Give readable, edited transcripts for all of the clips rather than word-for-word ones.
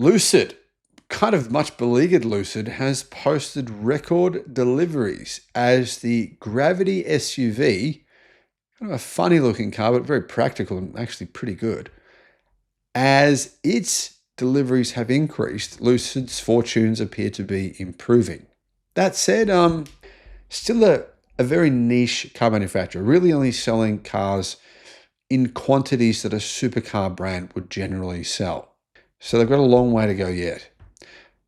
Lucid, kind of much beleaguered Lucid, has posted record deliveries as the Gravity SUV, kind of a funny looking car, but very practical and actually pretty good. As its deliveries have increased, Lucid's fortunes appear to be improving. That said, still a very niche car manufacturer, really only selling cars in quantities that a supercar brand would generally sell. So they've got a long way to go yet.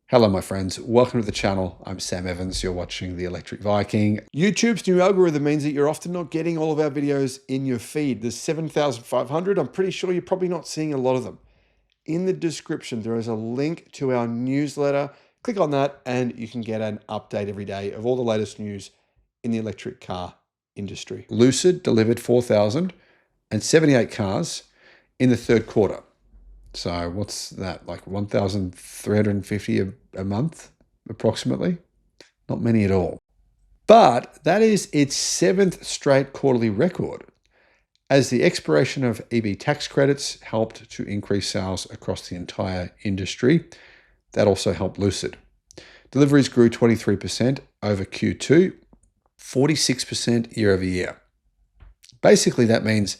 Hello, my friends. Welcome to the channel. I'm Sam Evans. You're watching the Electric Viking. YouTube's new algorithm means that you're often not getting all of our videos in your feed. There's 7,500. I'm pretty sure you're probably not seeing a lot of them. In the description, there is a link to our newsletter. Click on that and you can get an update every day of all the latest news in the electric car industry. Lucid delivered 4,078 cars in the third quarter. So what's that, like 1,350 a month, approximately? Not many at all. But that is its 7th straight quarterly record, as the expiration of EV tax credits helped to increase sales across the entire industry. That also helped Lucid. Deliveries grew 23% over Q2, 46% year over year. Basically, that means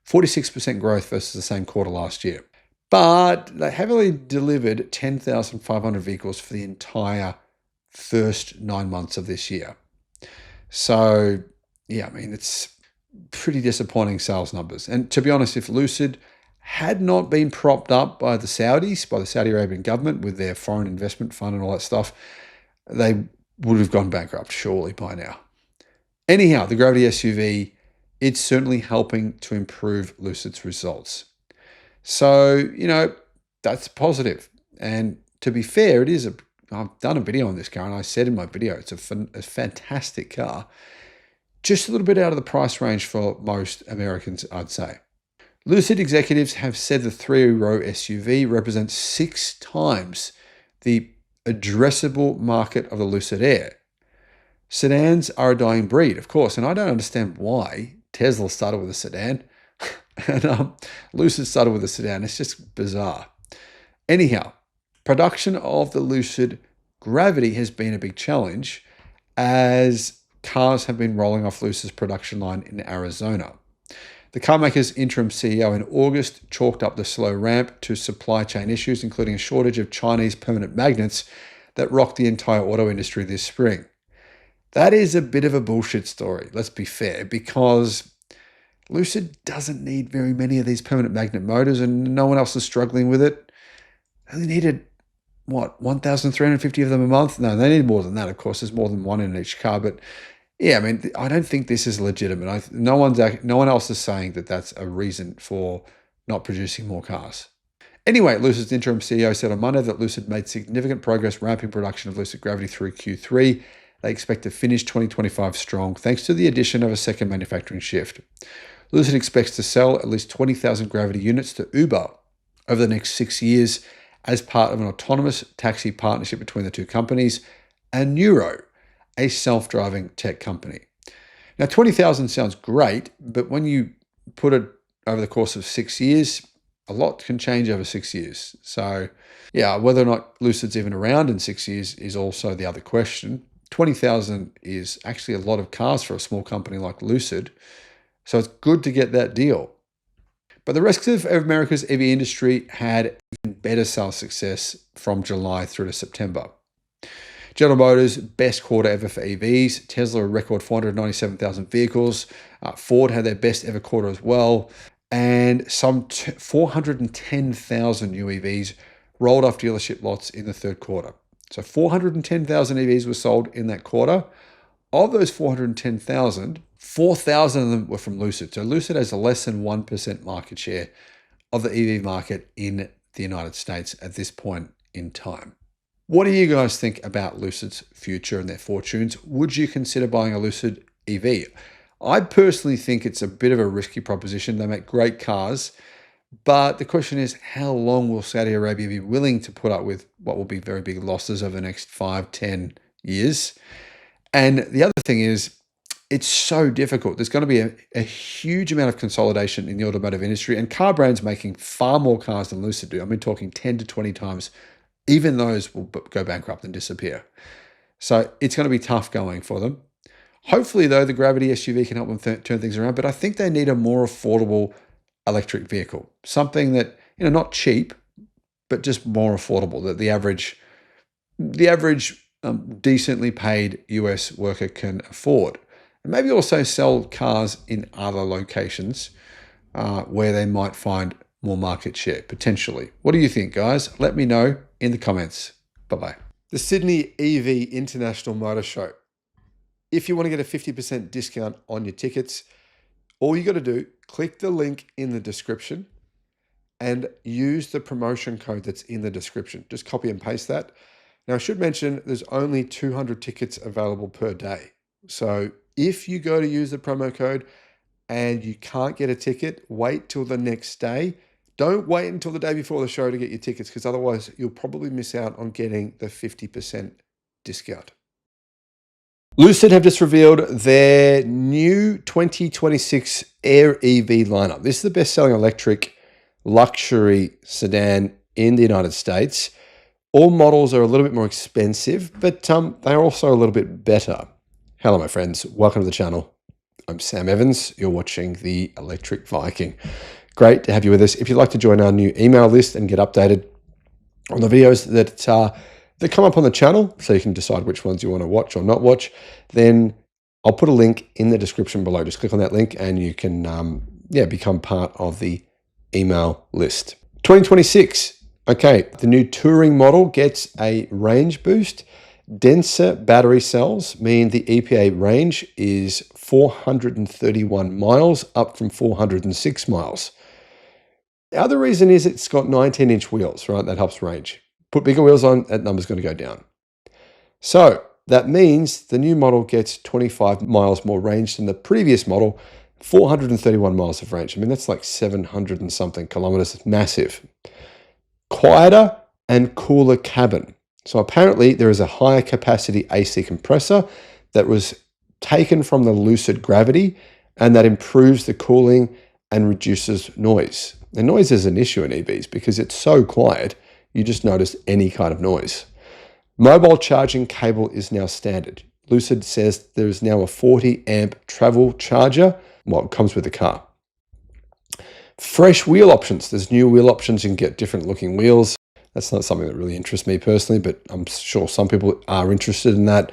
46% growth versus the same quarter last year. But they heavily delivered 10,500 vehicles for the entire first 9 months of this year. So, yeah, I mean, it's pretty disappointing sales numbers. And to be honest, if Lucid had not been propped up by the Saudis, by the Saudi Arabian government with their foreign investment fund and all that stuff, they would have gone bankrupt surely by now. Anyhow, the Gravity SUV, it's certainly helping to improve Lucid's results. So, you know, that's positive. And to be fair, I've done a video on this car and I said in my video, it's a fantastic car. Just a little bit out of the price range for most Americans, I'd say. Lucid executives have said the 3-row SUV represents 6 times the addressable market of the Lucid Air. Sedans are a dying breed, of course, and I don't understand why Tesla started with a sedan and Lucid started with a sedan. It's just bizarre. Anyhow, production of the Lucid Gravity has been a big challenge as cars have been rolling off Lucid's production line in Arizona. The carmaker's interim CEO in August chalked up the slow ramp to supply chain issues, including a shortage of Chinese permanent magnets that rocked the entire auto industry this spring. That is a bit of a bullshit story, let's be fair, because Lucid doesn't need very many of these permanent magnet motors and no one else is struggling with it. They only needed, what, 1,350 of them a month? No, they need more than that, of course. There's more than one in each car. But yeah, I mean, I don't think this is legitimate. No one else is saying that that's a reason for not producing more cars. Anyway, Lucid's interim CEO said on Monday that Lucid made significant progress ramping production of Lucid Gravity through Q3. They expect to finish 2025 strong thanks to the addition of a second manufacturing shift. Lucid expects to sell at least 20,000 Gravity units to Uber over the next 6 years as part of an autonomous taxi partnership between the two companies and Nuro, a self-driving tech company. Now, 20,000 sounds great, but when you put it over the course of 6 years, a lot can change over 6 years. So, yeah, whether or not Lucid's even around in 6 years is also the other question. 20,000 is actually a lot of cars for a small company like Lucid. So it's good to get that deal. But the rest of America's EV industry had even better sales success from July through to September. General Motors, best quarter ever for EVs. Tesla, a record 497,000 vehicles. Ford had their best ever quarter as well. And some 410,000 new EVs rolled off dealership lots in the third quarter. So 410,000 EVs were sold in that quarter. Of those 410,000, 4,000 of them were from Lucid. So Lucid has a less than 1% market share of the EV market in the United States at this point in time. What do you guys think about Lucid's future and their fortunes? Would you consider buying a Lucid EV? I personally think it's a bit of a risky proposition. They make great cars, but the question is, how long will Saudi Arabia be willing to put up with what will be very big losses over the next 5-10 years? And the other thing is, it's so difficult. There's going to be a huge amount of consolidation in the automotive industry and car brands making far more cars than Lucid do. I mean, talking 10 to 20 times Even those will go bankrupt and disappear. So it's going to be tough going for them. Hopefully, though, the Gravity SUV can help them turn things around, but I think they need a more affordable electric vehicle. Something that, not cheap, but just more affordable, that the average decently paid US worker can afford. And maybe also sell cars in other locations where they might find more market share, potentially. What do you think, guys? Let me know in the comments. Bye-bye. The Sydney EV International Motor Show. If you want to get a 50% discount on your tickets, all you got to do, click the link in the description and use the promotion code that's in the description. Just copy and paste that. Now, I should mention there's only 200 tickets available per day. So if you go to use the promo code and you can't get a ticket, wait till the next day. Don't wait until the day before the show to get your tickets, because otherwise you'll probably miss out on getting the 50% discount. Lucid have just revealed their new 2026 Air EV lineup. This is the best-selling electric luxury sedan in the United States. All models are a little bit more expensive, but they're also a little bit better. Hello, my friends. Welcome to the channel. I'm Sam Evans. You're watching the Electric Viking. Great to have you with us. If you'd like to join our new email list and get updated on the videos that come up on the channel, so you can decide which ones you want to watch or not watch, then I'll put a link in the description below. Just click on that link and you can become part of the email list. 2026. Okay, the new touring model gets a range boost. Denser battery cells mean the EPA range is 431 miles, up from 406 miles. The other reason is it's got 19-inch wheels, right? That helps range. Put bigger wheels on, that number's going to go down. So that means the new model gets 25 miles more range than the previous model, 431 miles of range. I mean, that's like 700 and something kilometers. It's massive. Quieter and cooler cabin. So apparently there is a higher capacity AC compressor that was taken from the Lucid Gravity, and that improves the cooling and reduces noise. The noise is an issue in EVs because it's so quiet, you just notice any kind of noise. Mobile charging cable is now standard. Lucid says there is now a 40 amp travel charger. Well, it comes with the car. Fresh wheel options. There's new wheel options. You can get different looking wheels. That's not something that really interests me personally, but I'm sure some people are interested in that.